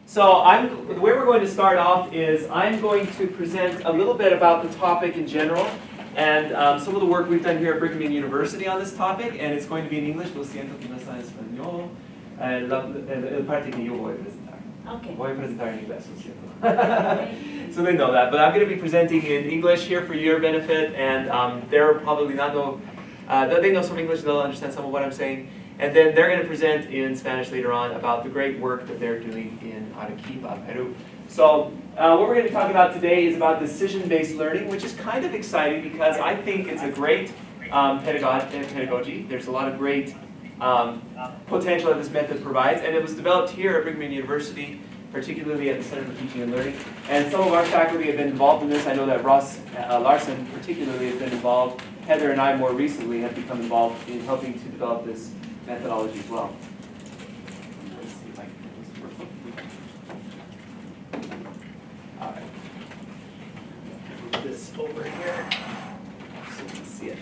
So the way we're going to start off is I'm going to present a little bit about the topic in general and some of the work we've done here at Brigham Young University on this topic, and it's going to be in English. Lo siento que no está en español. La parte que yo voy a presentar. Okay. Voy a presentar en inglés, lo siento. So they know that, but I'm going to be presenting in English here for your benefit, and they're probably not know, they know some English, they'll understand some of what I'm saying. And then they're going to present in Spanish later on about the great work that they're doing in Arequipa, Peru. So what we're going to be talking about today is about decision-based learning, which is kind of exciting because I think it's a great pedagogy. There's a lot of great potential that this method provides, and it was developed here at Brigham Young University, particularly at the Center for Teaching and Learning. And some of our faculty have been involved in this. I know that Ross Larson particularly has been involved. Heather and I more recently have become involved in helping to develop this methodology as well. Let's see if I can get this to work. All right. Move this over here so you can see it.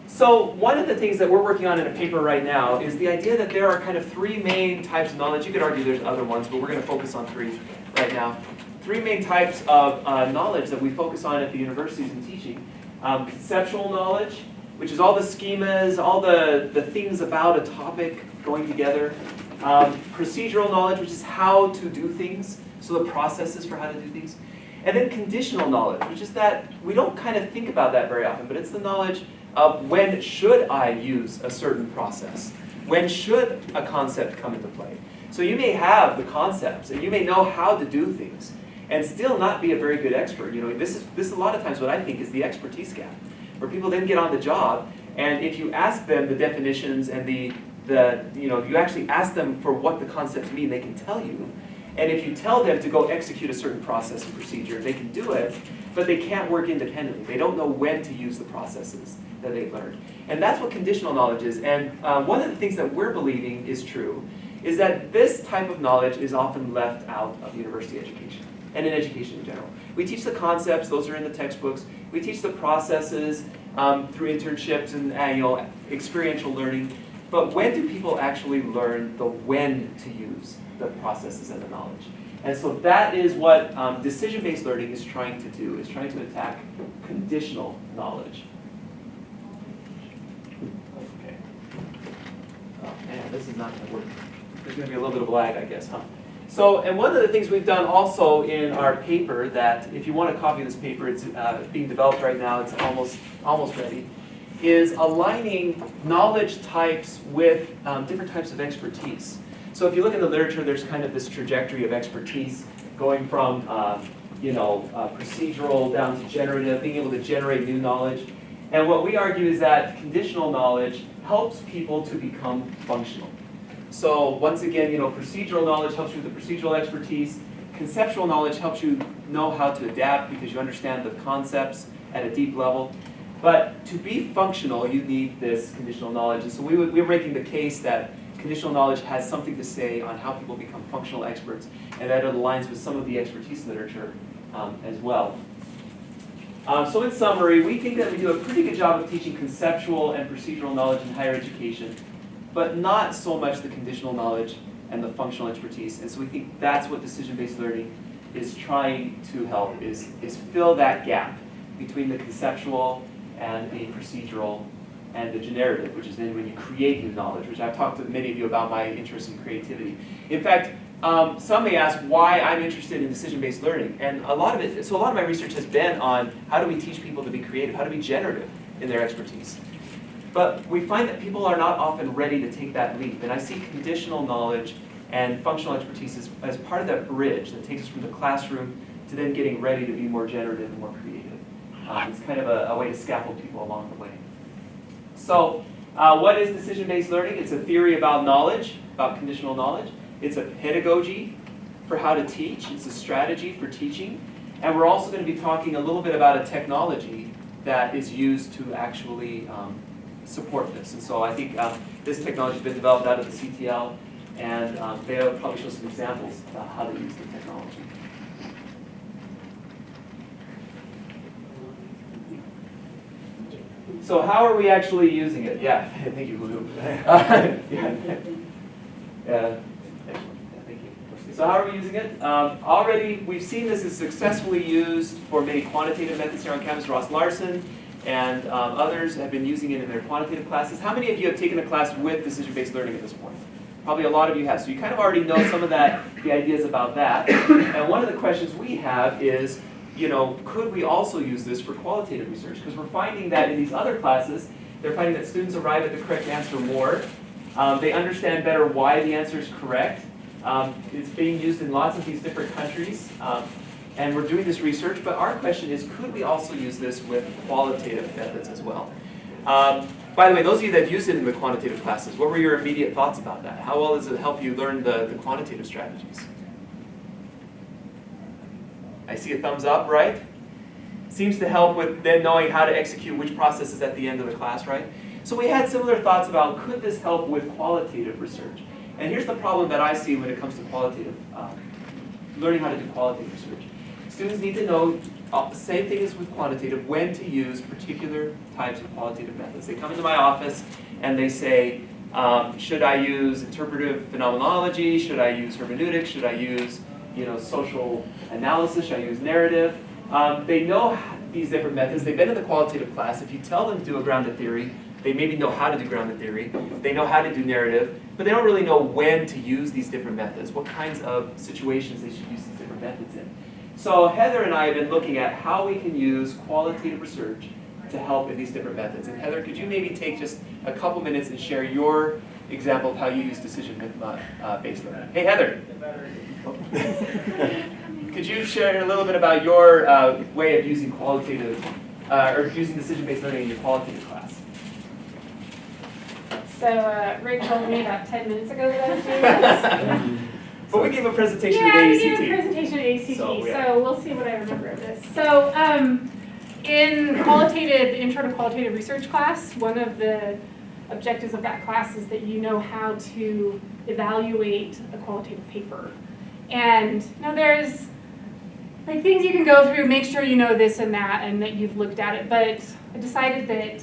So one of the things that we're working on in a paper right now is the idea that there are kind of three main types of knowledge. You could argue there's other ones, but we're going to focus on three right now. Three main types of knowledge that we focus on at the universities in teaching. Conceptual knowledge, which is all the schemas, all the things about a topic going together. Procedural knowledge, which is how to do things, so the processes for how to do things. And then conditional knowledge, which is that we don't kind of think about that very often, but it's the knowledge of when should I use a certain process? When should a concept come into play? So you may have the concepts, and you may know how to do things, and still not be a very good expert. You know, this is a lot of times what I think is the expertise gap, where people then get on the job, and if you ask them the definitions and if you actually ask them for what the concepts mean, they can tell you. And if you tell them to go execute a certain process and procedure, they can do it, but they can't work independently. They don't know when to use the processes that they've learned. And that's what conditional knowledge is. And one of the things that we're believing is true is that this type of knowledge is often left out of university education and in education in general. We teach the concepts, those are in the textbooks. We teach the processes through internships and experiential learning. But when do people actually learn the when to use the processes and the knowledge? And so that is what decision-based learning is trying to do, is trying to attack conditional knowledge. Okay. Oh man, this is not going to work. There's going to be a little bit of lag, I guess, huh? So, and one of the things we've done also in our paper that, if you want a copy of this paper, it's being developed right now, it's almost ready, is aligning knowledge types with different types of expertise. So if you look in the literature, there's kind of this trajectory of expertise going from procedural down to generative, being able to generate new knowledge. And what we argue is that conditional knowledge helps people to become functional. So once again, procedural knowledge helps you with the procedural expertise. Conceptual knowledge helps you know how to adapt because you understand the concepts at a deep level. But to be functional, you need this conditional knowledge. And so we're making the case that conditional knowledge has something to say on how people become functional experts, and that it aligns with some of the expertise literature as well. So in summary, we think that we do a pretty good job of teaching conceptual and procedural knowledge in higher education, but not so much the conditional knowledge and the functional expertise. And so we think that's what decision-based learning is trying to help, is fill that gap between the conceptual and the procedural and the generative, which is then when you create new knowledge, which I've talked to many of you about my interest in creativity. In fact, some may ask why I'm interested in decision-based learning. And a lot of my research has been on how do we teach people to be creative, how to be generative in their expertise. But we find that people are not often ready to take that leap. And I see conditional knowledge and functional expertise as part of that bridge that takes us from the classroom to then getting ready to be more generative and more creative. It's kind of a way to scaffold people along the way. So what is decision-based learning? It's a theory about knowledge, about conditional knowledge. It's a pedagogy for how to teach. It's a strategy for teaching. And we're also going to be talking a little bit about a technology that is used to actually support this. And so I think this technology has been developed out of the CTL, and they'll probably show some examples about how to use the technology. So how are we actually using it? Yeah, thank you, Julio. Excellent. Yeah, thank you. So how are we using it? Already, we've seen this is successfully used for many quantitative methods here on campus. Ross Larson and others have been using it in their quantitative classes. How many of you have taken a class with decision-based learning at this point? Probably a lot of you have. So you kind of already know some of the ideas about that. And one of the questions we have is, could we also use this for qualitative research? Because we're finding that in these other classes, they're finding that students arrive at the correct answer more. They understand better why the answer is correct. It's being used in lots of these different countries. And we're doing this research, but our question is, could we also use this with qualitative methods as well? By the way, those of you that have used it in the quantitative classes, what were your immediate thoughts about that? How well does it help you learn the quantitative strategies? I see a thumbs up, right? Seems to help with then knowing how to execute which process is at the end of the class, right? So we had similar thoughts about, could this help with qualitative research? And here's the problem that I see when it comes to qualitative, learning how to do qualitative research. Students need to know, same thing as with quantitative, when to use particular types of qualitative methods. They come into my office and they say, should I use interpretive phenomenology? Should I use hermeneutics? Should I use social analysis? Should I use narrative? They know these different methods. They've been in the qualitative class. If you tell them to do a grounded theory, they maybe know how to do grounded theory. They know how to do narrative, but they don't really know when to use these different methods, what kinds of situations they should use these different methods in. So Heather and I have been looking at how we can use qualitative research to help in these different methods. And Heather, could you maybe take just a couple minutes and share your example of how you use decision-based learning? Hey, Heather. Could you share a little bit about your way of using qualitative, or using decision-based learning in your qualitative class? So Rick told me about 10 minutes ago that I was doing this. But we gave a presentation at ACT. Yeah, we gave a presentation at ACT, so we'll see what I remember of this. So in qualitative, the Intro to Qualitative Research class, one of the objectives of that class is that you know how to evaluate a qualitative paper. And there's like things you can go through, make sure you know this and that, and that you've looked at it. But I decided that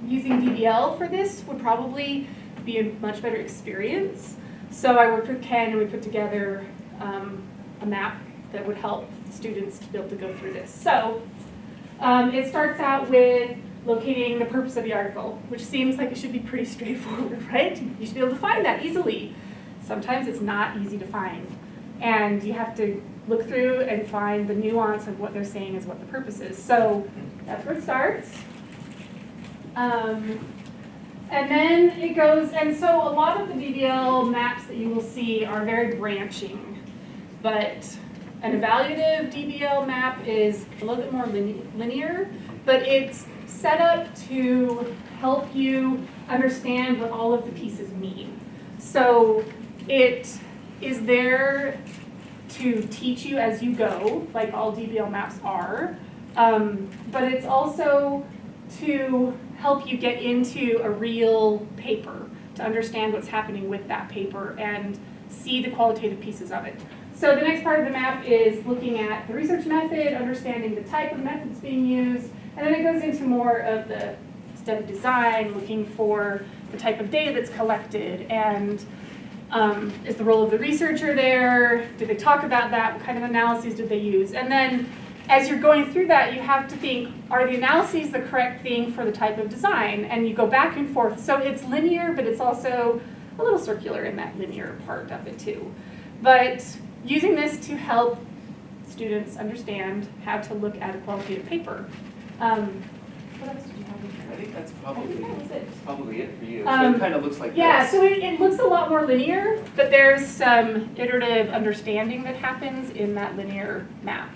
using DBL for this would probably be a much better experience. So I worked with Ken and we put together a map that would help students to be able to go through this. So it starts out with locating the purpose of the article, which seems like it should be pretty straightforward, right? You should be able to find that easily. Sometimes it's not easy to find. And you have to look through and find the nuance of what they're saying is what the purpose is. So that's where it starts. And then it goes, and so a lot of the DBL maps that you will see are very branching, but an evaluative DBL map is a little bit more linear, but it's set up to help you understand what all of the pieces mean. So it is there to teach you as you go, like all DBL maps are, but it's also to help you get into a real paper, to understand what's happening with that paper and see the qualitative pieces of it. So the next part of the map is looking at the research method, understanding the type of methods being used, and then it goes into more of the study design, looking for the type of data that's collected, and is the role of the researcher there? Did they talk about that? What kind of analyses did they use? And then as you're going through that, you have to think, are the analyses the correct thing for the type of design? And you go back and forth. So it's linear, but it's also a little circular in that linear part of it too. But using this to help students understand how to look at a qualitative paper. What else did you have in here? I think that's probably it for you. So it kind of looks like yeah, this. so it looks a lot more linear, but there's some iterative understanding that happens in that linear map.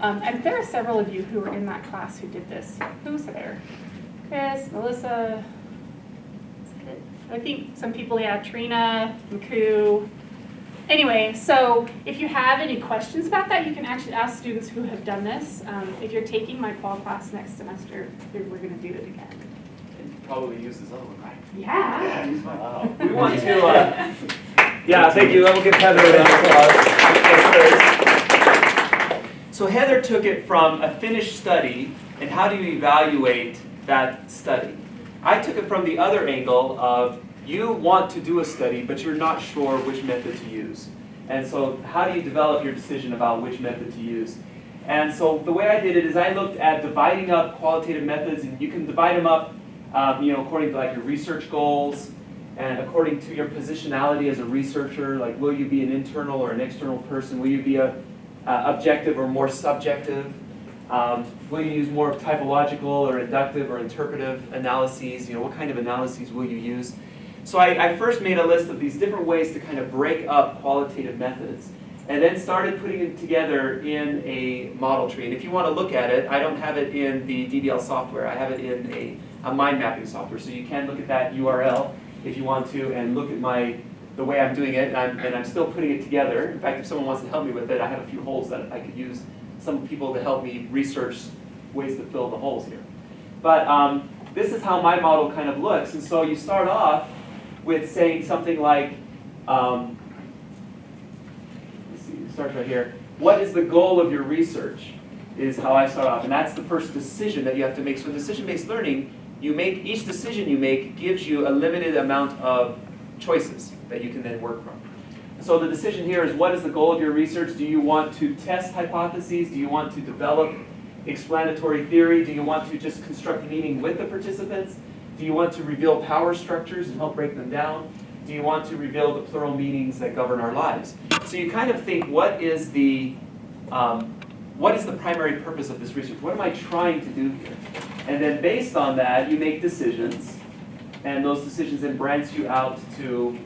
And there are several of you who were in that class who did this. Who was there? Chris, Melissa. I think some people, yeah, Trina, McCoo. Anyway, so if you have any questions about that, you can actually ask students who have done this. If you're taking my qual class next semester, we're going to do it again. And probably use this other one, right? Yeah. Wow. We want to, yeah, thank you. We'll give Heather a round of applause. So Heather took it from a finished study, and how do you evaluate that study? I took it from the other angle of you want to do a study, but you're not sure which method to use. And so how do you develop your decision about which method to use? And so the way I did it is I looked at dividing up qualitative methods, and you can divide them up according to like your research goals and according to your positionality as a researcher, like will you be an internal or an external person? Will you be a objective or more subjective? Will you use more typological or inductive or interpretive analyses? What kind of analyses will you use? So I first made a list of these different ways to kind of break up qualitative methods, and then started putting it together in a model tree. And if you want to look at it, I don't have it in the DBL software. I have it in a mind mapping software. So you can look at that URL if you want to and look at the way I'm doing it. And I'm still putting it together. In fact, if someone wants to help me with it, I have a few holes that I could use some people to help me research ways to fill the holes here. But this is how my model kind of looks. And so you start off with saying something like, let's see, it starts right here. What is the goal of your research is how I start off. And that's the first decision that you have to make. So in decision-based learning, each decision you make gives you a limited amount of choices that you can then work from. So the decision here is, what is the goal of your research? Do you want to test hypotheses? Do you want to develop explanatory theory? Do you want to just construct meaning with the participants? Do you want to reveal power structures and help break them down? Do you want to reveal the plural meanings that govern our lives? So you kind of think, what is the primary purpose of this research? What am I trying to do here? And then based on that, you make decisions, and those decisions then branch you out to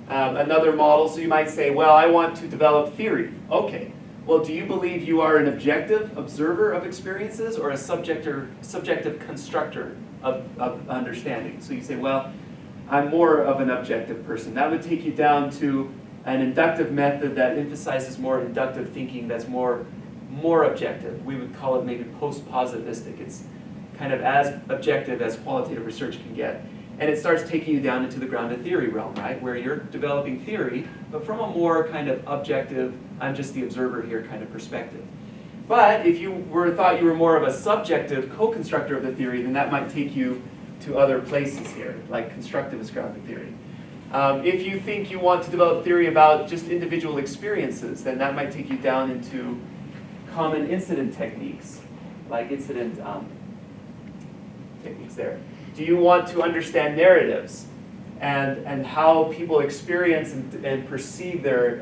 another model. So you might say, well, I want to develop theory. Okay. Well, do you believe you are an objective observer of experiences or a subjective constructor of understanding? So you say, well, I'm more of an objective person. That would take you down to an inductive method that emphasizes more inductive thinking, that's more objective. We would call it maybe post-positivistic. It's kind of as objective as qualitative research can get. And it starts taking you down into the grounded theory realm, right? Where you're developing theory, but from a more kind of objective, I'm just the observer here kind of perspective. But if you thought you were more of a subjective co-constructor of the theory, then that might take you to other places here, like constructivist grounded theory. If you think you want to develop theory about just individual experiences, then that might take you down into common incident techniques, like incident techniques there. Do you want to understand narratives and how people experience and perceive their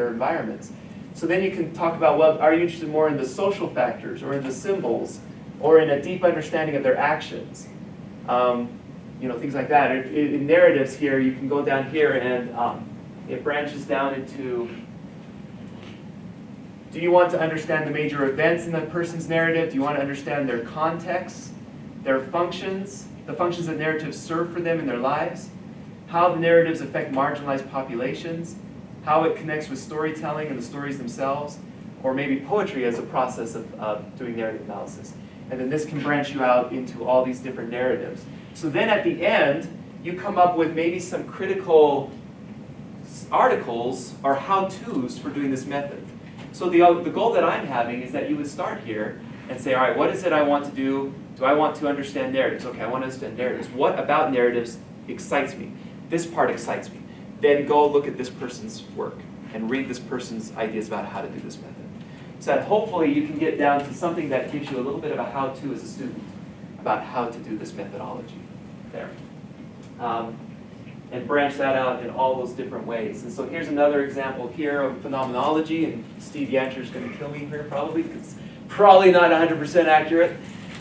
environments? So then you can talk about, well, are you interested more in the social factors or in the symbols or in a deep understanding of their actions? Things like that. In narratives here, you can go down here and it branches down into, do you want to understand the major events in the person's narrative? Do you want to understand their context, their functions, the functions that narratives serve for them in their lives, how the narratives affect marginalized populations, how it connects with storytelling and the stories themselves, or maybe poetry as a process of doing narrative analysis. And then this can branch you out into all these different narratives. So then at the end, you come up with maybe some critical articles or how-tos for doing this method. So the goal that I'm having is that you would start here and say, all right, what is it I want to do? Do I want to understand narratives? Okay, I want to understand narratives. What about narratives excites me? This part excites me. Then go look at this person's work and read this person's ideas about how to do this method. So that hopefully you can get down to something that gives you a little bit of a how-to as a student about how to do this methodology there. And branch that out in all those different ways. And so here's another example here of phenomenology, and Steve Yancher's going to kill me here probably, because it's probably not 100% accurate.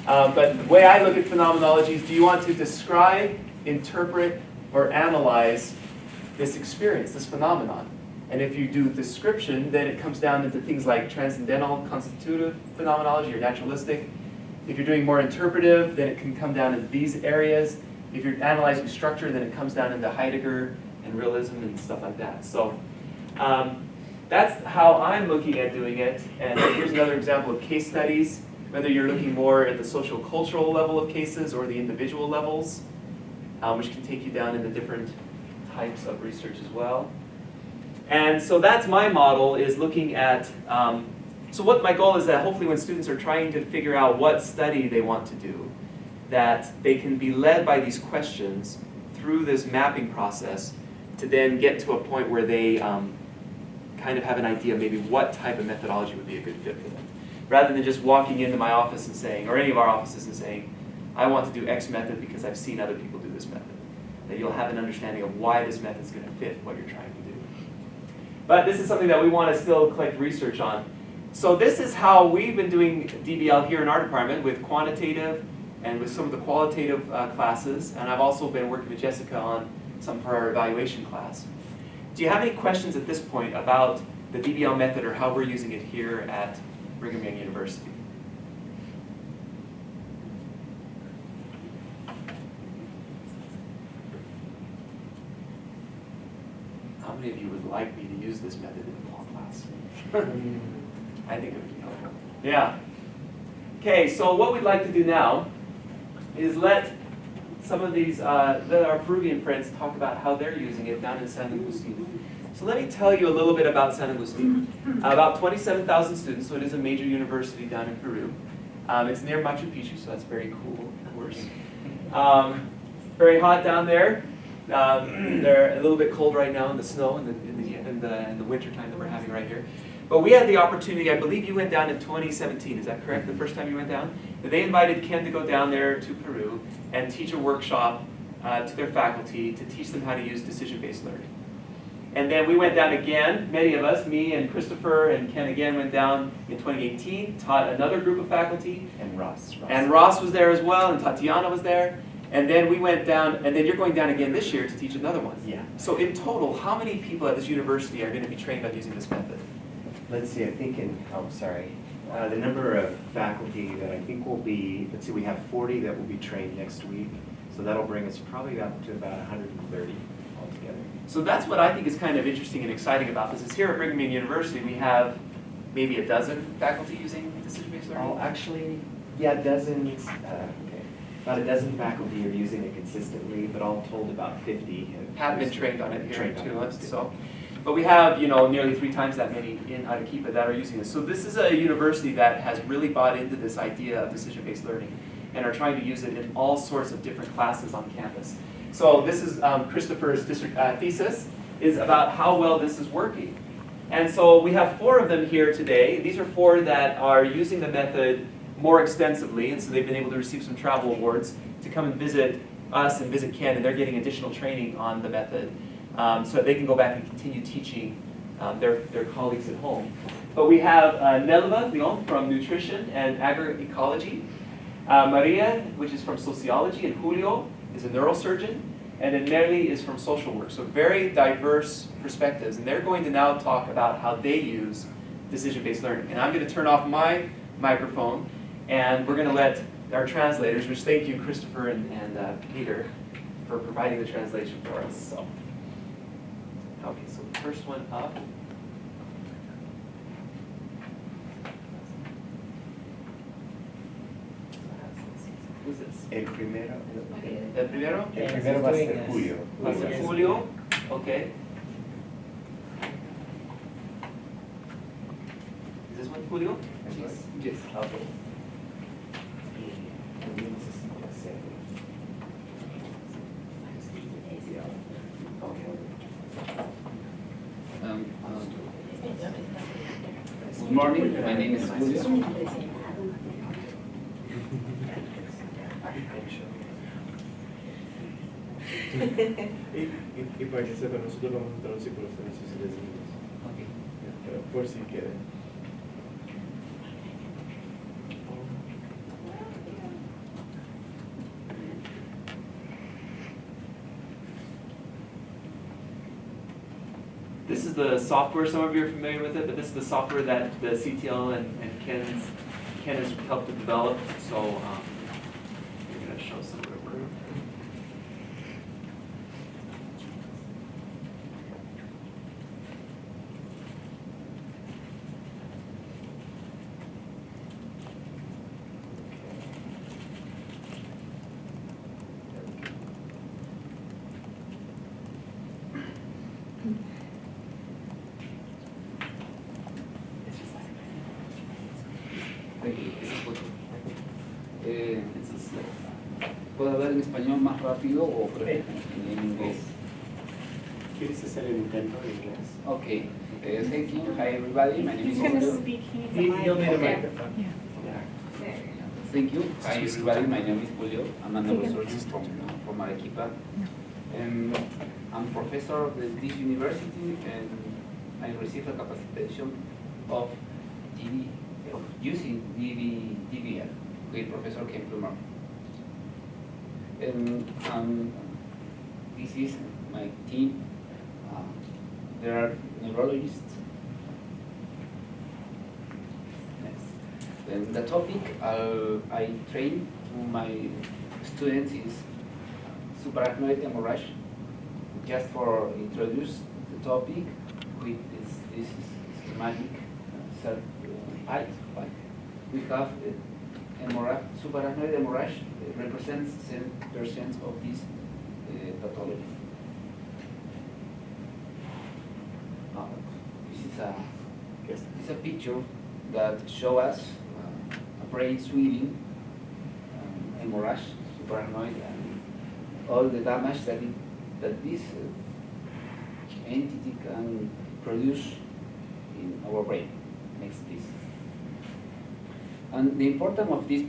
But the way I look at phenomenology is, do you want to describe, interpret, or analyze this experience, this phenomenon? And if you do description, then it comes down into things like transcendental, constitutive phenomenology, or naturalistic. If you're doing more interpretive, then it can come down into these areas. If you're analyzing structure, then it comes down into Heidegger and realism and stuff like that. So that's how I'm looking at doing it. And here's another example of case studies, whether you're looking more at the social cultural level of cases or the individual levels, which can take you down into different types of research as well. And so that's my model, is looking at, so what my goal is that hopefully when students are trying to figure out what study they want to do, that they can be led by these questions through this mapping process to then get to a point where they kind of have an idea of maybe what type of methodology would be a good fit for them. Rather than just walking into my office and saying, or any of our offices and saying, I want to do X method because I've seen other people do this method. That you'll have an understanding of why this method is going to fit what you're trying to do. But this is something that we want to still collect research on. So this is how we've been doing DBL here in our department with quantitative and with some of the qualitative classes. And I've also been working with Jessica on some for our evaluation class. Do you have any questions at this point about the DBL method or how we're using it here at Brigham Young University? How many of you would like me to use this method in the law class? I think it would be helpful. Yeah. Okay, so what we'd like to do now is let some of these, let our Peruvian friends talk about how they're using it down in San Agustin. So let me tell you a little bit about San Agustin. About 27,000 students, so it is a major university down in Peru. It's near Machu Picchu, so that's very cool, of course. Very hot down there. They're a little bit cold right now in the snow in the winter time that we're having right here. But we had the opportunity, I believe you went down in 2017, is that correct? The first time you went down? They invited Ken to go down there to Peru and teach a workshop to their faculty to teach them how to use decision-based learning. And then we went down again, many of us, me and Christopher and Ken again went down in 2018, taught another group of faculty. And Ross. And Ross was there as well, and Tatiana was there. And then we went down, and then you're going down again this year to teach another one. Yeah. So in total, how many people at this university are going to be trained on using this method? Let's see, I think the number of faculty that I think will be, let's see, we have 40 that will be trained next week. So that'll bring us probably up to about 130 altogether. So that's what I think is kind of interesting and exciting about this, is here at Brigham Young University, we have maybe a dozen faculty using decision-based learning? Oh, actually, yeah, dozens, about a dozen faculty are using it consistently, but all told about 50 have been trained on it here too. So, but we have, nearly 3 times that many in Arequipa that are using this. So this is a university that has really bought into this idea of decision-based learning and are trying to use it in all sorts of different classes on campus. So this is Christopher's thesis, is about how well this is working. And so we have 4 of them here today. These are 4 that are using the method more extensively, and so they've been able to receive some travel awards to come and visit us and visit Ken, and they're getting additional training on the method so that they can go back and continue teaching their colleagues at home. But we have Nelva, León, from nutrition and agroecology, María, which is from sociology, and Julio is a neurosurgeon, and then Nelly is from social work. So very diverse perspectives, and they're going to now talk about how they use decision-based learning. And I'm going to turn off my microphone, and we're going to let our translators, which thank you, Christopher and Peter, for providing the translation for us. So, okay, so the first one up. Who's this? El primero El primero? va a ser Julio. Va a ser Julio. Okay. Is this one Julio? Yes. Okay. Good morning, my name is Julio. Y para que sepan, nosotros vamos a traducir por los servicios y designios. Pero por si quieren. This is the software, some of you are familiar with it, but this is the software that the CTL and Ken has helped to develop. So we're going to show some of the work. ¿Puedo hablar en español más rápido o en inglés? ¿Quieres hacer el intento en inglés? Okay, thank you. Hi everybody, my name is He's gonna Julio. speak, he needs a mic. You'll need a Okay. microphone. There you go. Thank you. Hi everybody, my name is Julio. I'm a neurosurgeon from Arequipa. I'm professor of this university and I received a capacitation of using DBL with Professor Ken Plummer. This is my team. There are neurologists. Next. And the topic I train to my students is subarachnoid hemorrhage. Just for introduce the topic with this schematic slide. We have subarachnoid hemorrhage represents 7% of this pathology. This is a picture that shows us a brain swelling, hemorrhage, subarachnoid, and all the damage that this entity can produce in our brain. Next, please. And the importance of this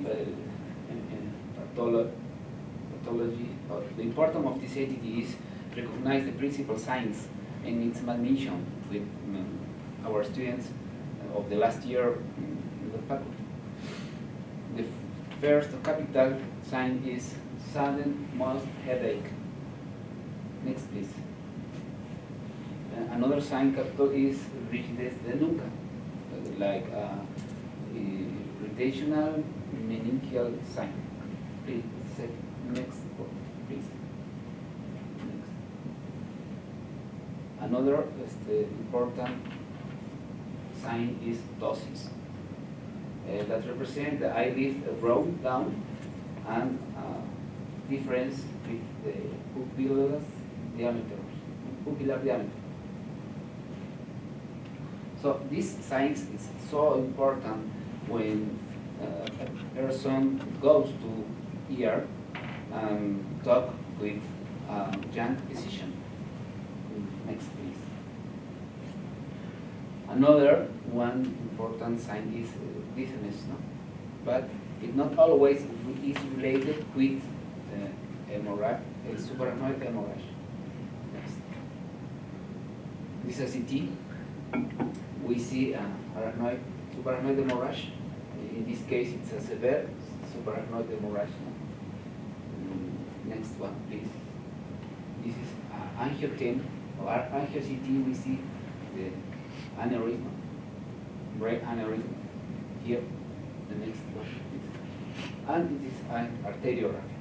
pathology, the importance of this entity is recognize the principal signs and its mentioned with our students of the last year in the faculty. The first capital sign is sudden muscle headache. Next, please. Another sign capital is rigidez de nuca, like rotational meningeal sign. Please, next, please. Next. Another important sign is ptosis. That represents the eyelid drawn down and difference with the pupillar diameter. So this science is so important when a person goes to ER and talk with a young physician. Next, please. Another one important sign is dizziness, no? But it not always is related with hemorrhage, subarachnoid hemorrhage. Next. This is a CT. We see subarachnoid hemorrhage. In this case, it's a severe subarachnoid hemorrhage. Next one, please. This is angio-10 or angio-CT. We see the aneurysm, brain aneurysm. Here, the next one, please. And it is an arteriography.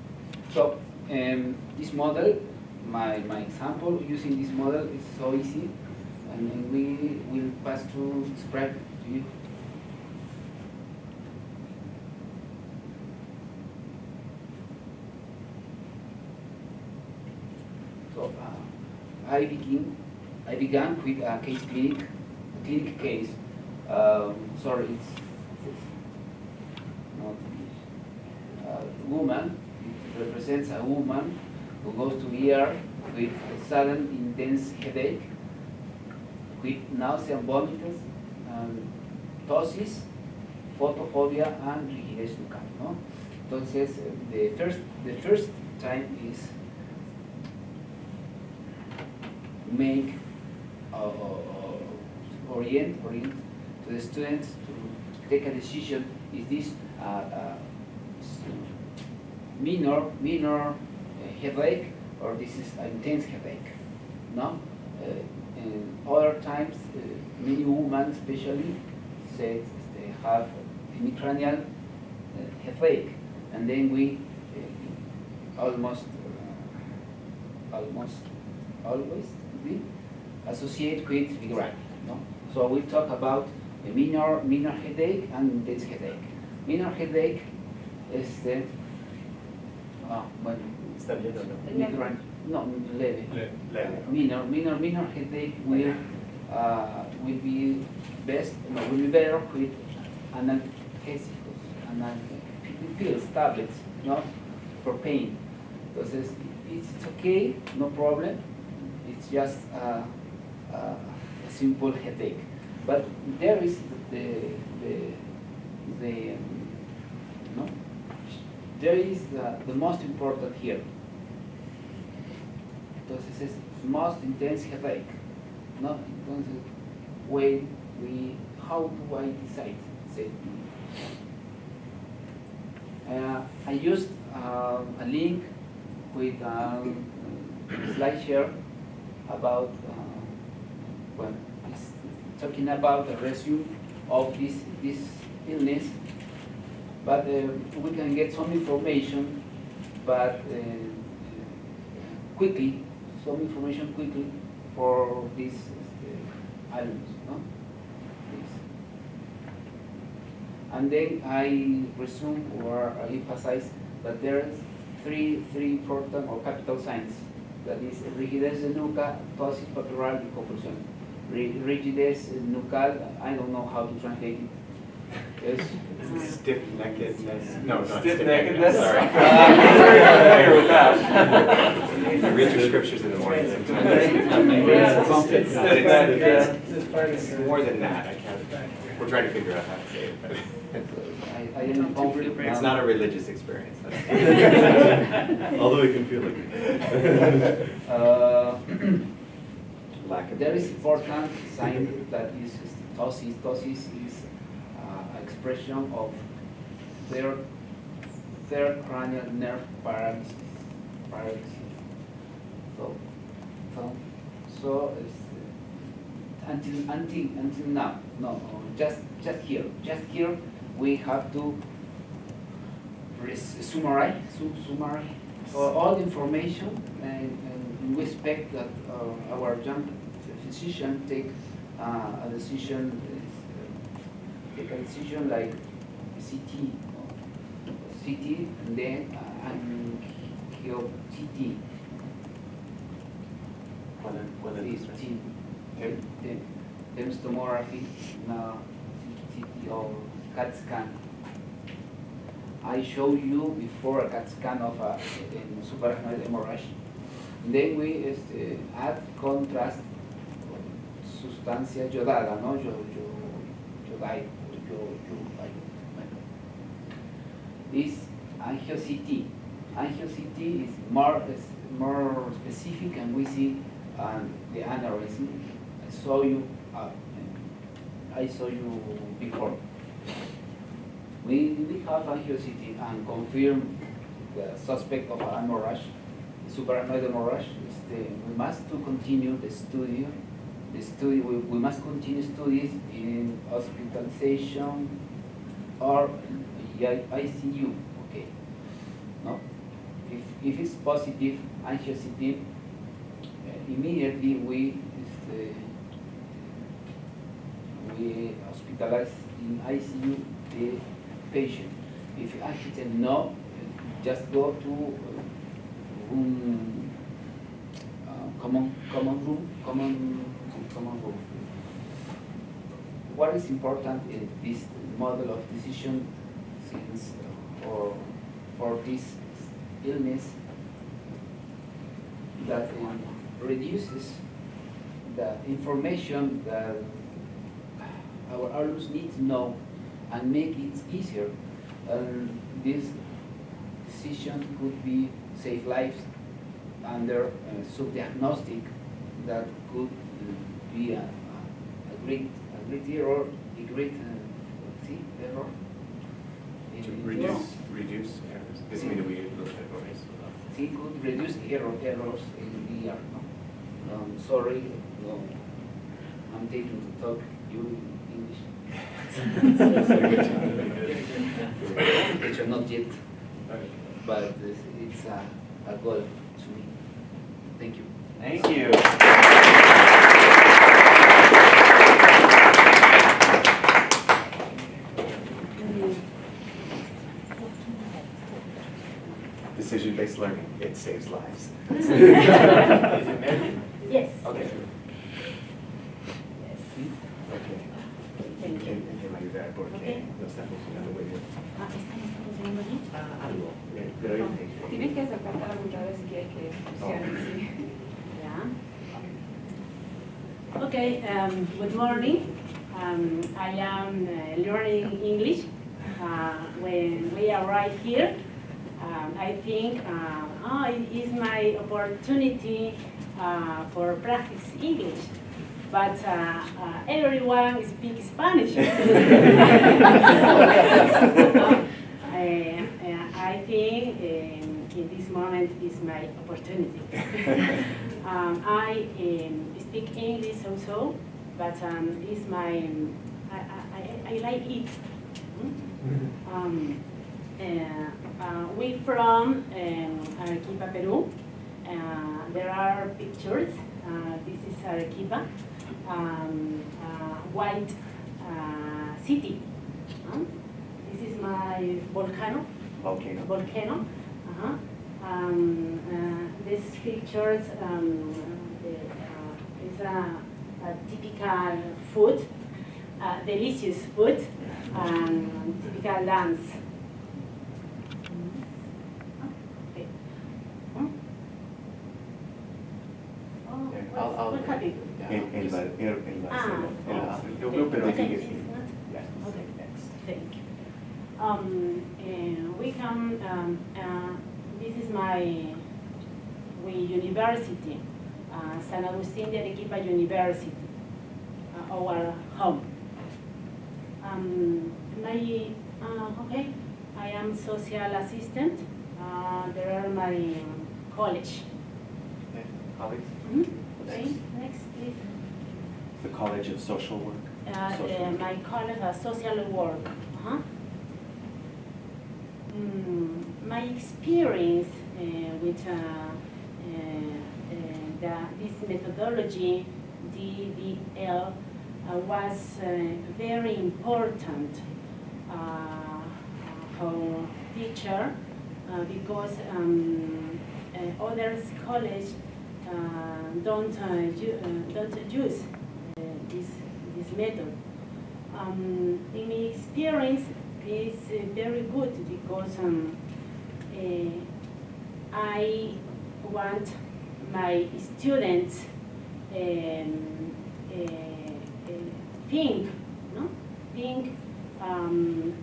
So, this model, my example using this model is so easy, and we will pass to spread to you. So I began with a clinic case. Sorry, it's not woman. It represents a woman who goes to ER with a sudden intense headache, with nausea and vomitus, ptosis, photophobia, and rigidez nucal. No? Entonces, the first time is make orient to the students to take a decision. Is this minor headache, or this is intense headache? No. And other times, many women, especially, say they have hemicranial headache, and then we almost always we associate with migraine. No? So we talk about a minor headache and intense headache. Minor headache is the ¿Está bien o no? migraine. No, leve. Leve. Minor headache will be best. No, will be better with analgésicos, pills, tablets, no, for pain. Entonces, it's okay, no problem. it's just a simple headache. But there is no, there is the most important here. Entonces es most intense headache. No, entonces how do I decide? I used a link with a slide share about it's talking about the resume of this illness, but we can get some information, but quickly for these items, no? And then I resume or I emphasize that there are three important or capital signs. That is rigidez de nuca, ptosis papillar, y confusión. Rigidez nucal, I don't know how to translate it. Yes. Stiff-neckedness. No, not Stiff-neckedness? Sorry. Familiar with that. Read your scriptures in the morning It's more than that. I can't. We're trying to figure out how to say it. But it's not a religious experience. Although it can feel like it. Lack of there is important sign that is ptosis. Ptosis is expression of third cranial nerve paralysis. So until now, just here we have to summarize all the information, and we expect that our young physician take a decision like CT, and then CT. There's tomography, now CT or CAT scan. I showed you before a CAT scan of a subarachnoid hemorrhage. Then we add contrast, sustancia yodada, no? Yodide. This angio-CT. Angio-CT is more specific, and we see the aneurysm. I saw you before. We have angio-CT and confirm the suspect of hemorrhage, subarachnoid hemorrhage. We must to continue the study. We must continue studies in hospitalization or ICU. Okay. No. If it's positive angio-CT, immediately we hospitalize in ICU the patient. If angio-CT no, just go to common room. What is important in this model of decision since for this illness that reduces the information that our alums need to know and make it easier. This decision could be save lives under subdiagnostic that could be a great error, error. Reduce errors. This means we look at errors. It could reduce errors in the ER. No? Sorry, no. I'm taking to talk you English. Which not yet, but it's a goal to me. Thank you. Thank you. Decision-based learning, it saves lives. Is it married? Yes. Okay. Okay. Thank you. ¿Quién va a ayudar? Porque Ok. no está funcionando muy bien. ¿Está funcionando bien? Algo, pero Tienes que acercarte a la computadora si quieres que funcione, sí. Ya. Ok. Okay, good morning. I am learning English. When we arrive here, I think it is my opportunity for practice English. But everyone speaks Spanish. I think in this moment is my opportunity. I speak English also, but it's my I like it. We from Arequipa, Peru. There are pictures. This is Arequipa, white city. This is my volcano. Volcano. These pictures is a typical food, delicious food, typical dance. Okay. What happened? Yo creo que Okay, sigue. it's not- Yeah. Okay. Next. Thank you. We come, this is my university, San Agustín de Arequipa University, our home. Okay, I am social assistant. There are my college. Okay. Colleagues? Okay, next please. The College of Social Work. Social work. My college of social work. My experience with this methodology, DDL, was very important for teacher because other colleges don't use this method. In my experience, it's very good because I want my students think,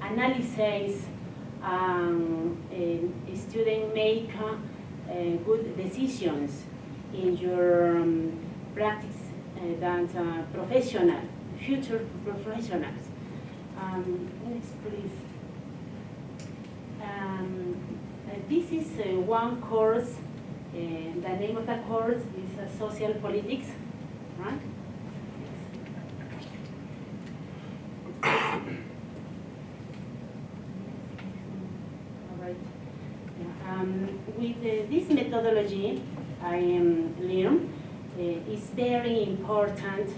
analyze, student make good decisions in your practice than professional, future professionals. Next, please. This is one course. The name of the course is Social Politics, right? All right. With this methodology, I learn it's very important.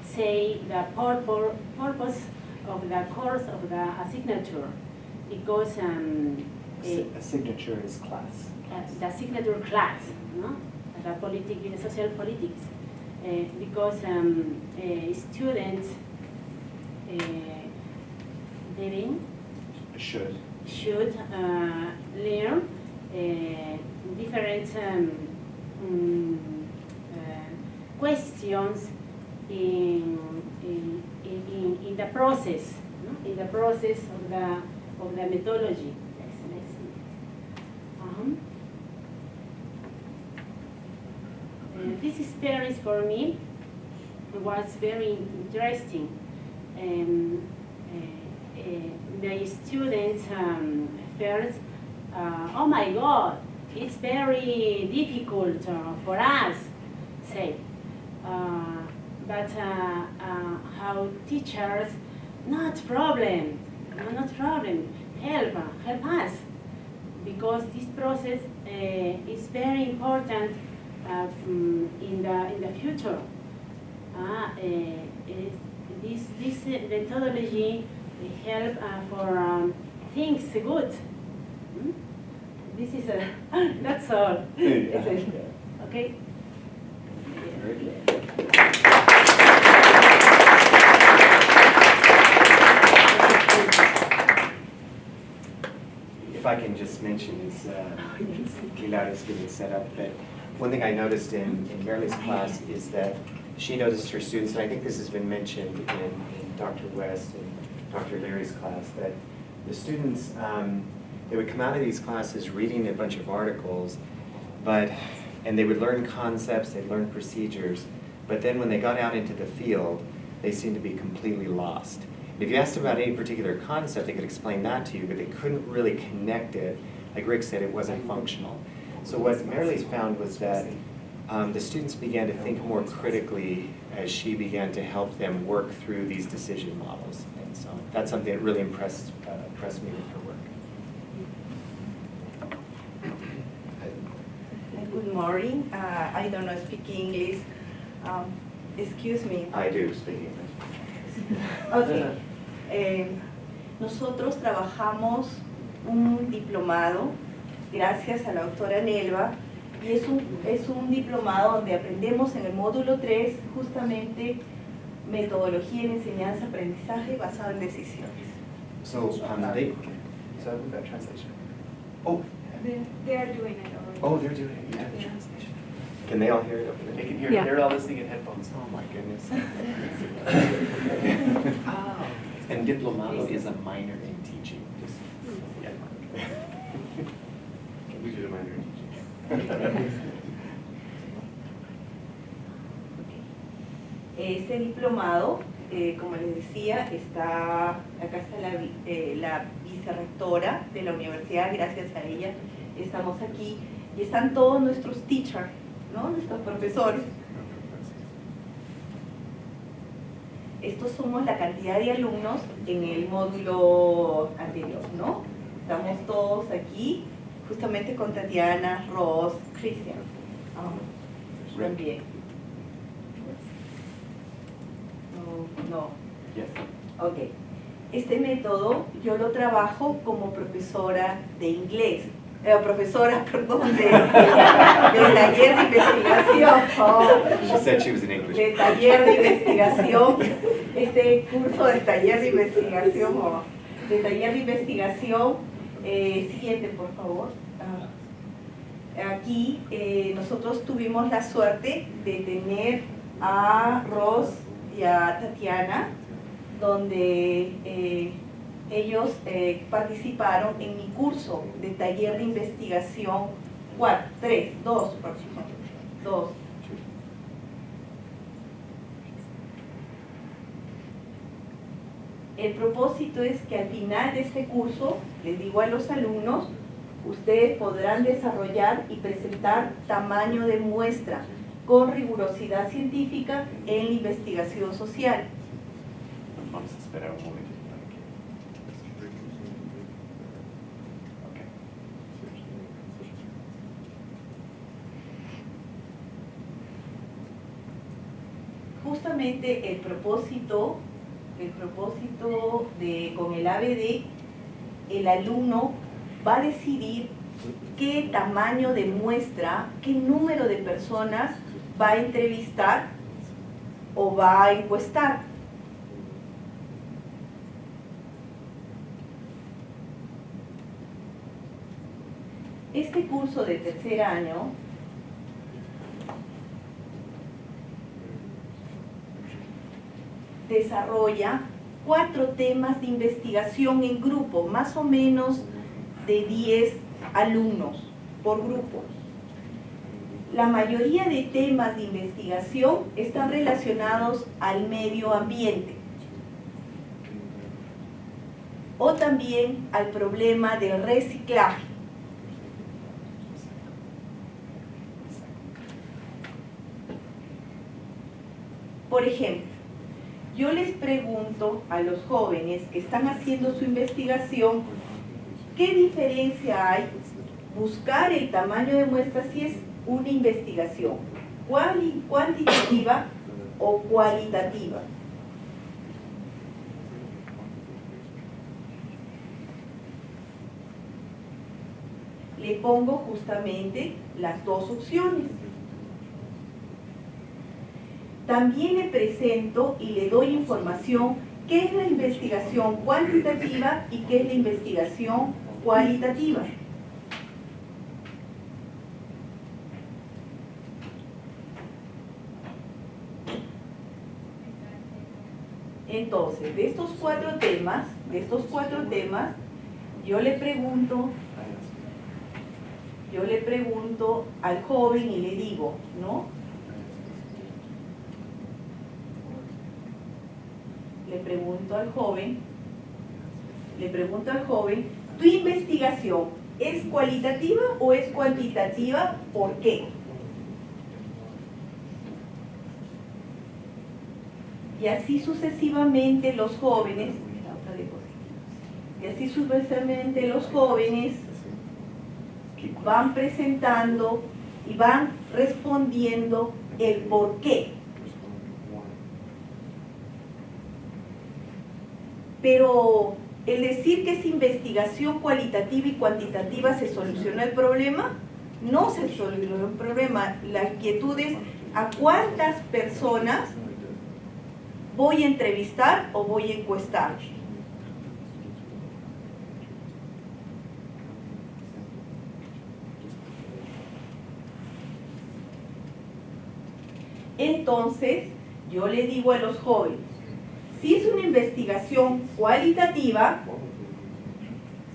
Say the purpose of the course of the signature, because A signature is class. the signature class, no? The social politics, because students should learn different questions in the process, no? In the process of the methodology. This experience for me was very interesting. The students first, oh my God, it's very difficult for us, say. But how teachers, not problem, help us, because this process is very important in the future. This methodology help for things good. This is that's all. Okay. Very good. If I can just mention, is Pilar is getting set up, but one thing I noticed in Mary's class is that she noticed her students, and I think this has been mentioned in Dr. West and Dr. Leary's class, that the students, they would come out of these classes reading a bunch of articles, and they would learn concepts, they'd learn procedures, but then when they got out into the field, they seemed to be completely lost. If you asked them about any particular concept, they could explain that to you, but they couldn't really connect it. Like Rick said, it wasn't functional. So what Marily's found was that the students began to think more critically as she began to help them work through these decision models. And so that's something that really impressed me with her work. Good morning. I don't know speak English. Excuse me. I do speak English. Okay. Nosotros trabajamos un diplomado gracias a la doctora Nelva y es un diplomado donde aprendemos en el módulo 3 justamente metodología en enseñanza-aprendizaje basado en decisiones. So, sorry with that translation. Oh, They are doing it already. oh, they're doing it. Yeah, the translation. Can they all hear it over there? They can hear, Yeah. they're all listening in headphones. Oh my goodness. And diplomado is a minor in teaching. Just, Yeah. We did a minor in teaching. Este diplomado, como les decía, acá está la vicerrectora de la universidad, gracias a ella estamos aquí, y están todos nuestros teachers, ¿no? Nuestros profesores. Estos somos la cantidad de alumnos en el módulo anterior, ¿no? Estamos todos aquí, justamente con Tatiana, Ross, Christian. También. No. Yes. Ok. Este método yo lo trabajo como profesora de inglés. Profesora, perdón, de taller de investigación. She said she was in English. De taller de investigación. Este curso de taller de investigación. Siguiente, por favor. Aquí nosotros tuvimos la suerte de tener a Ross y a Tatiana, donde ellos participaron en mi curso de taller de investigación 2. El propósito es que al final de este curso, les digo a los alumnos, ustedes podrán desarrollar y presentar tamaño de muestra con rigurosidad científica en la investigación social. Vamos a esperar un momento. Okay. Justamente el propósito con el ABD, el alumno va a decidir qué tamaño de muestra, qué número de personas va a entrevistar o va a encuestar. Este curso de tercer año desarrolla 4 temas de investigación en grupo, más o menos de 10 alumnos por grupo. La mayoría de temas de investigación están relacionados al medio ambiente o también al problema del reciclaje. Por ejemplo, yo les pregunto a los jóvenes que están haciendo su investigación, ¿qué diferencia hay buscar el tamaño de muestra si es una investigación cuantitativa o cualitativa? Le pongo justamente las dos opciones. También le presento y le doy información qué es la investigación cuantitativa y qué es la investigación cualitativa. Entonces, de estos cuatro temas, yo le pregunto al joven y le digo, ¿no? Le pregunto al joven, ¿tu investigación es cualitativa o es cuantitativa? ¿Por qué? Y así sucesivamente los jóvenes, van presentando y van respondiendo el por qué. Pero el decir que es investigación cualitativa y cuantitativa se solucionó el problema, no se solucionó el problema. La inquietud es a cuántas personas voy a entrevistar o voy a encuestar. Entonces, yo le digo a los jóvenes, si es una investigación cualitativa,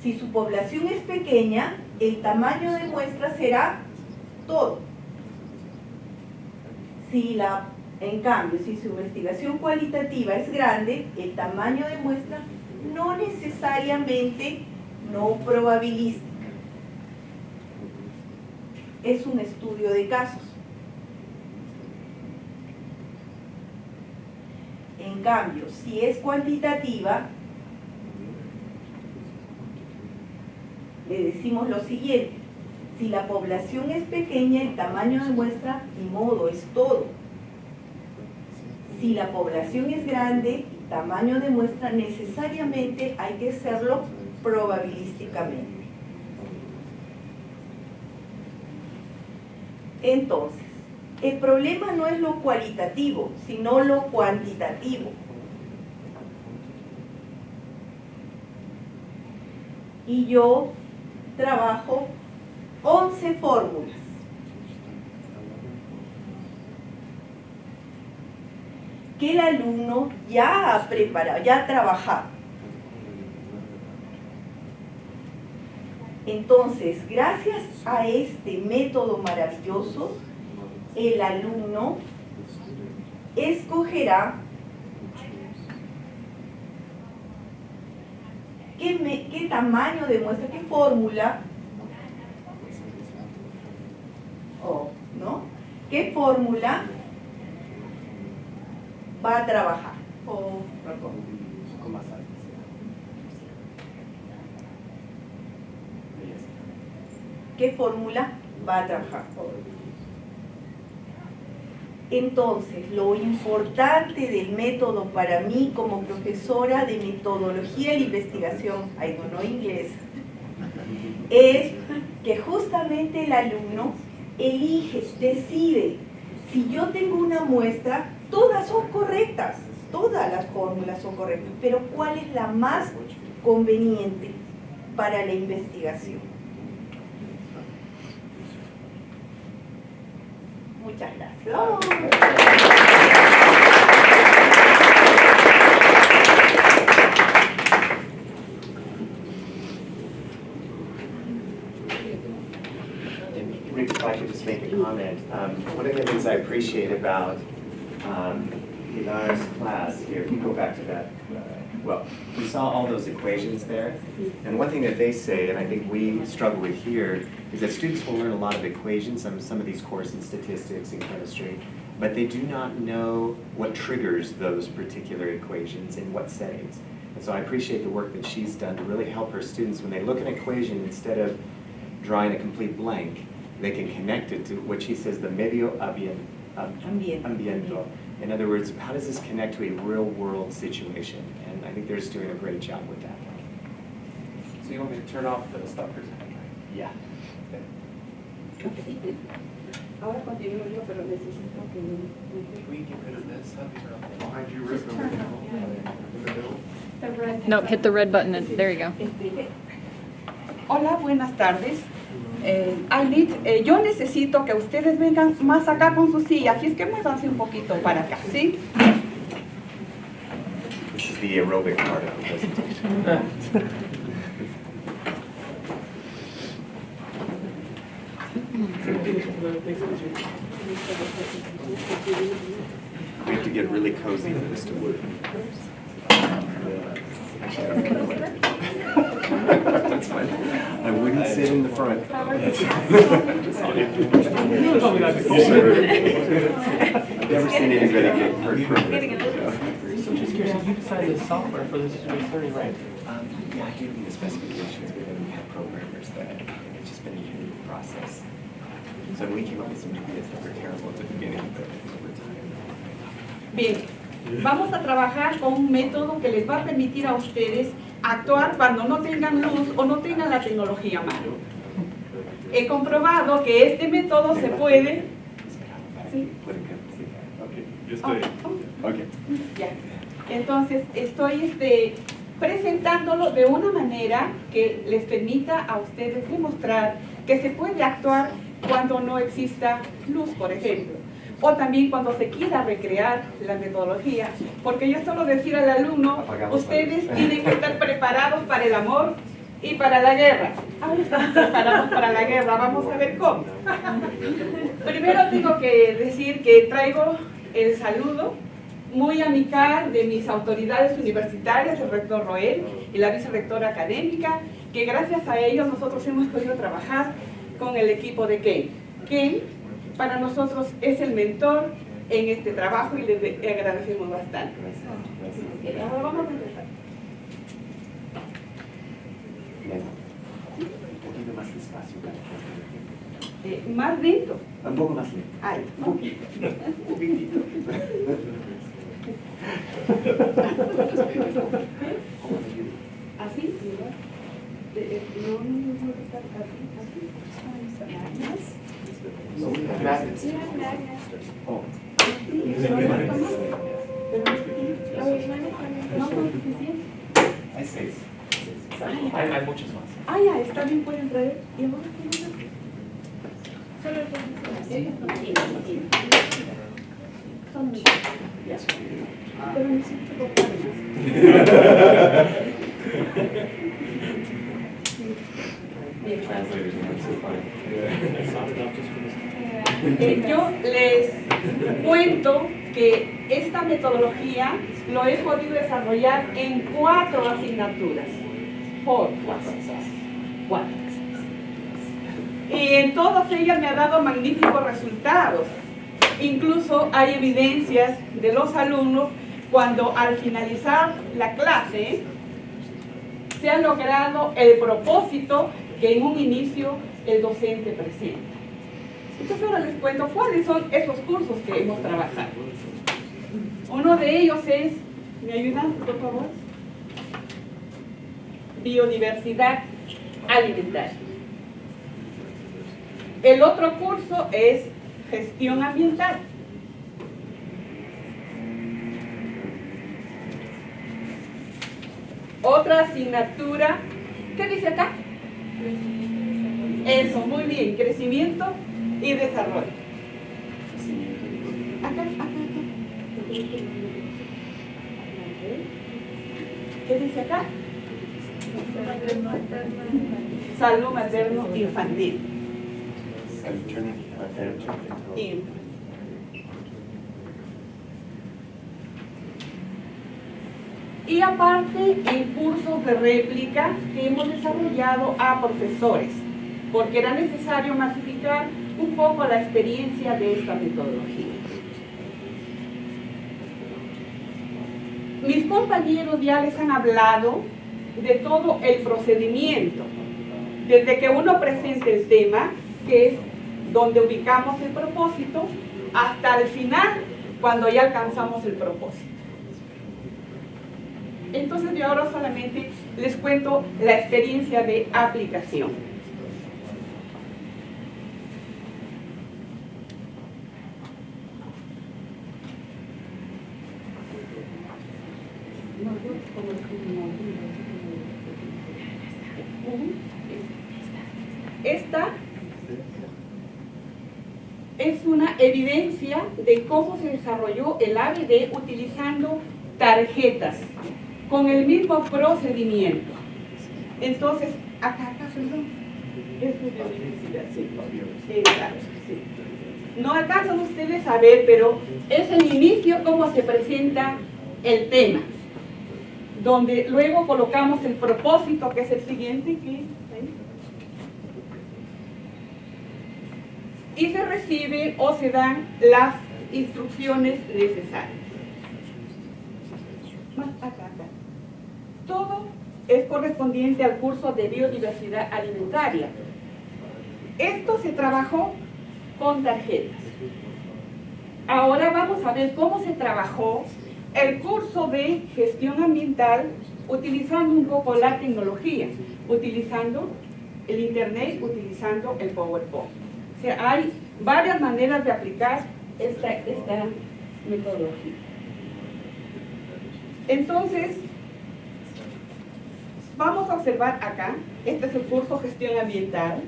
si su población es pequeña, el tamaño de muestra será todo. En cambio, si su investigación cualitativa es grande, el tamaño de muestra no necesariamente no probabilística. Es un estudio de casos. En cambio, si es cuantitativa, le decimos lo siguiente: si la población es pequeña, el tamaño de muestra, ni modo, es todo. Si la población es grande, el tamaño de muestra necesariamente hay que hacerlo probabilísticamente. Entonces, el problema no es lo cualitativo, sino lo cuantitativo. Y yo trabajo 11 fórmulas. Que el alumno ya ha preparado, ya ha trabajado. Entonces, gracias a este método maravilloso, el alumno escogerá qué tamaño de muestra, qué fórmula, ¿no? ¿Qué fórmula va a trabajar? ¿Qué fórmula va a trabajar? Entonces, lo importante del método para mí como profesora de metodología de la investigación, I don't know inglés, es que justamente el alumno elige, decide, si yo tengo una muestra, todas son correctas, todas las fórmulas son correctas, pero ¿cuál es la más conveniente para la investigación? Muchas gracias. Rick, if I could just make a comment. One of the things I appreciate about Pilar's class here, if you go back to that, well, we saw all those equations there, and one thing that they say, and I think we struggle with here, is that students will learn a lot of equations on some of these courses in statistics and chemistry, but they do not know what triggers those particular equations in what settings. And so I appreciate the work that she's done to really help her students when they look at an equation, instead of drawing a complete blank, they can connect it to what she says, the medio ambiente. In other words, how does this connect to a real-world situation? And I think they're just doing a great job with that. So you want me to turn off the stoppers? Yeah. Ahora continúo yo, pero necesito que We get rid of this. Behind you, Rick. No, hit the red button and there you go. Hola, buenas tardes. Yo necesito que ustedes vengan más acá con sus sillas, así es que muévanse un poquito para acá, ¿sí? This is the aerobic part of the presentation. We have to get really cozy for this to work. That's fine. I wouldn't sit in the front. I've never seen anybody get hurt. So just curious, you designed the software for this distance learning, right? Yeah, I gave them the specifications, but then we had programmers that it's just been a unique process. So we came up with some ideas that were terrible at the beginning, but over time. Bien, vamos a trabajar con un método que les va a permitir a ustedes actuar cuando no tengan luz o no tengan la tecnología a mano. He comprobado que este método se puede... ¿Sí? Okay, yo estoy. Okay. Ya. Entonces, estoy presentándolo de una manera que les permita a ustedes demostrar que se puede actuar cuando no exista luz, por ejemplo, o también cuando se quiera recrear la metodología, porque yo solo decir al alumno, ustedes tienen que estar preparados para el amor y para la guerra. Ahora estamos preparados para la guerra, vamos a ver cómo. Primero tengo que decir que traigo el saludo muy amical de mis autoridades universitarias, el rector Roel y la vicerrectora académica, que gracias a ellos nosotros hemos podido trabajar con el equipo de Ken. Ken para nosotros es el mentor en este trabajo y le agradecemos bastante. Ahora vamos a empezar. Un poquito más despacio. Más lento. Un poco más lento. Ay, un poquito. Un poquitito. ¿Así? So we have magnets. Oh. Hay 6. Hay muchos más. Ah, ya, está bien, pueden traer. ¿Y ahora pero necesito cortarlos. Yo les cuento que esta metodología lo he podido desarrollar en 4 asignaturas. Por 4. Y en todas ellas me ha dado magníficos resultados. Incluso hay evidencias de los alumnos cuando al finalizar la clase se ha logrado el propósito que en un inicio el docente presenta. Entonces ahora les cuento cuáles son esos cursos que hemos trabajado. Uno de ellos es, ¿me ayudan por favor? Biodiversidad alimentaria. El otro curso es gestión ambiental. Otra asignatura, ¿qué dice acá? Eso, muy bien, crecimiento y desarrollo. Acá. ¿Qué dice acá? Salud materno-infantil. Y aparte, en cursos de réplica que hemos desarrollado a profesores, porque era necesario masificar un poco la experiencia de esta metodología. Mis compañeros ya les han hablado de todo el procedimiento, desde que uno presente el tema, que es donde ubicamos el propósito, hasta el final, cuando ya alcanzamos el propósito. Entonces yo ahora solamente les cuento la experiencia de aplicación. Esta es una evidencia de cómo se desarrolló el ABD utilizando tarjetas con el mismo procedimiento. Entonces, acá, perdón. Es de electricidad, sí. Exacto, sí. No alcanzan ustedes a ver, pero es el inicio cómo se presenta el tema, donde luego colocamos el propósito, que es el siguiente, y se reciben o se dan las instrucciones necesarias. Más acá. Todo es correspondiente al curso de biodiversidad alimentaria. Esto se trabajó con tarjetas. Ahora vamos a ver cómo se trabajó el curso de gestión ambiental utilizando un poco la tecnología, utilizando el internet, utilizando el PowerPoint. O sea, hay varias maneras de aplicar esta metodología. Entonces, vamos a observar acá, este es el curso gestión ambiental,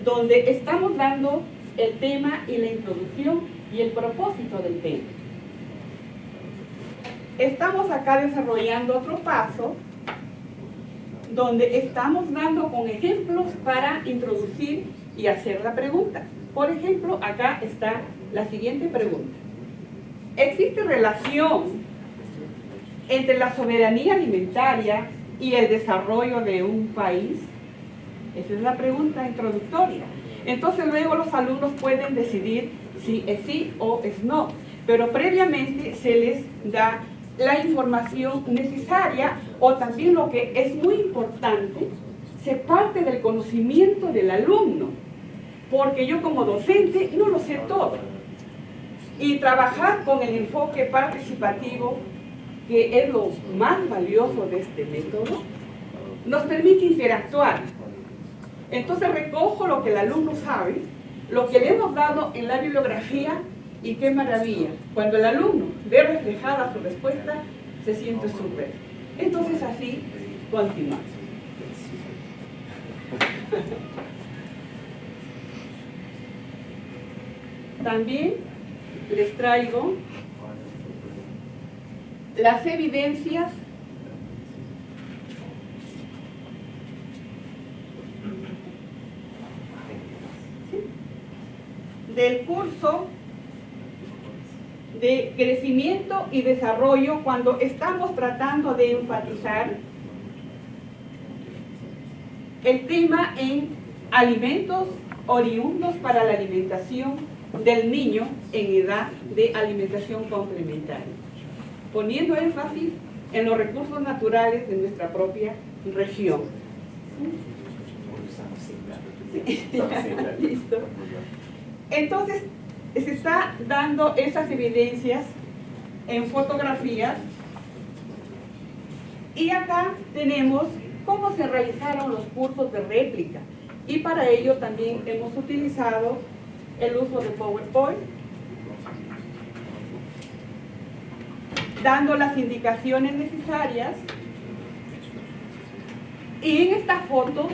donde estamos dando el tema y la introducción y el propósito del tema. Estamos acá desarrollando otro paso, donde estamos dando con ejemplos para introducir y hacer la pregunta. Por ejemplo, acá está la siguiente pregunta. ¿Existe relación entre la soberanía alimentaria y el desarrollo de un país? Esa es la pregunta introductoria. Entonces luego los alumnos pueden decidir si es sí o es no, pero previamente se les da la información necesaria, o también lo que es muy importante, se parte del conocimiento del alumno, porque yo como docente no lo sé todo. Y trabajar con el enfoque participativo, que es lo más valioso de este método, nos permite interactuar. Entonces recojo lo que el alumno sabe, lo que le hemos dado en la bibliografía, y qué maravilla, cuando el alumno ve reflejada su respuesta, se siente súper. Entonces así continuamos. También les traigo las evidencias del curso de crecimiento y desarrollo, cuando estamos tratando de enfatizar el tema en alimentos oriundos para la alimentación del niño en edad de alimentación complementaria, poniendo énfasis en los recursos naturales de nuestra propia región. ¿Listo? Entonces, se está dando esas evidencias en fotografías, y acá tenemos cómo se realizaron los cursos de réplica, y para ello también hemos utilizado el uso de PowerPoint, dando las indicaciones necesarias, y en esta foto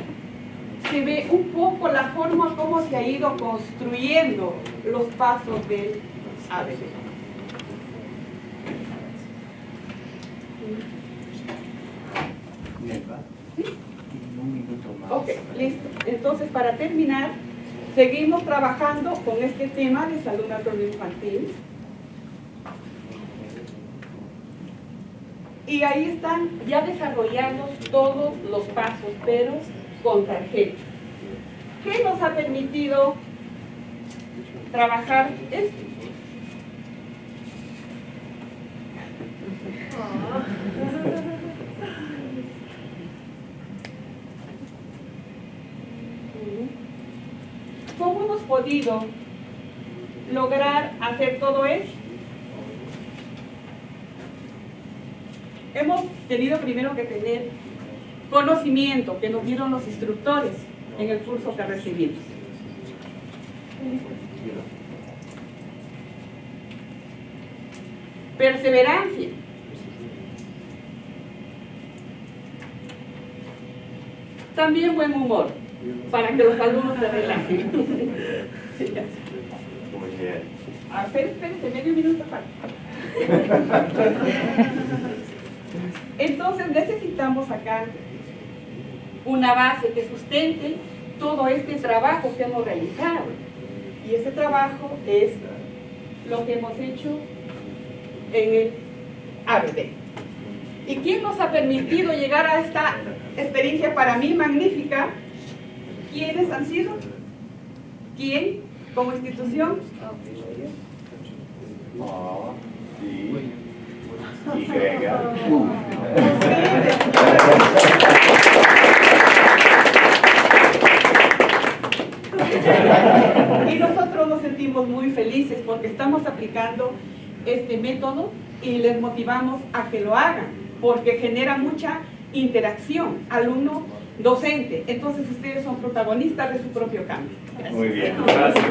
se ve un poco la forma como se ha ido construyendo los pasos del ABC. Nelva, un minuto más. Ok, listo. Entonces, para terminar, seguimos trabajando con este tema de salud materno-infantil. Y ahí están ya desarrollados todos los pasos, pero con tarjeta. ¿Qué nos ha permitido trabajar esto? ¿Cómo hemos podido lograr hacer todo esto? Hemos tenido primero que tener conocimiento que nos dieron los instructores en el curso que recibimos. Perseverancia. También buen humor, para que los alumnos se relajen. Sí, ya. Muy bien. Espérense, medio minuto para. Entonces necesitamos sacar una base que sustente todo este trabajo que hemos realizado. Y ese trabajo es lo que hemos hecho en el ABD. ¿Y quién nos ha permitido llegar a esta experiencia para mí magnífica? ¿Quiénes han sido? ¿Quién como institución? Y nosotros nos sentimos muy felices porque estamos aplicando este método y les motivamos a que lo hagan porque genera mucha interacción alumno-docente. Entonces ustedes son protagonistas de su propio cambio. Gracias. Muy bien. Gracias.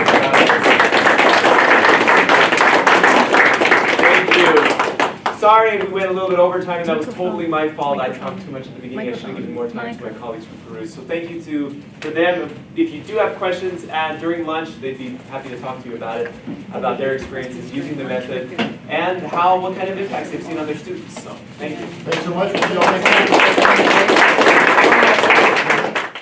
Thank you. Sorry we went a little bit over time, and that was totally my fault. I talked too much at the beginning. I should have given more time to my colleagues from Peru. So thank you for them. If you do have questions, and during lunch, they'd be happy to talk to you about it, about their experiences using the method, and what kind of impacts they've seen on their students. So thank you. Thanks so much.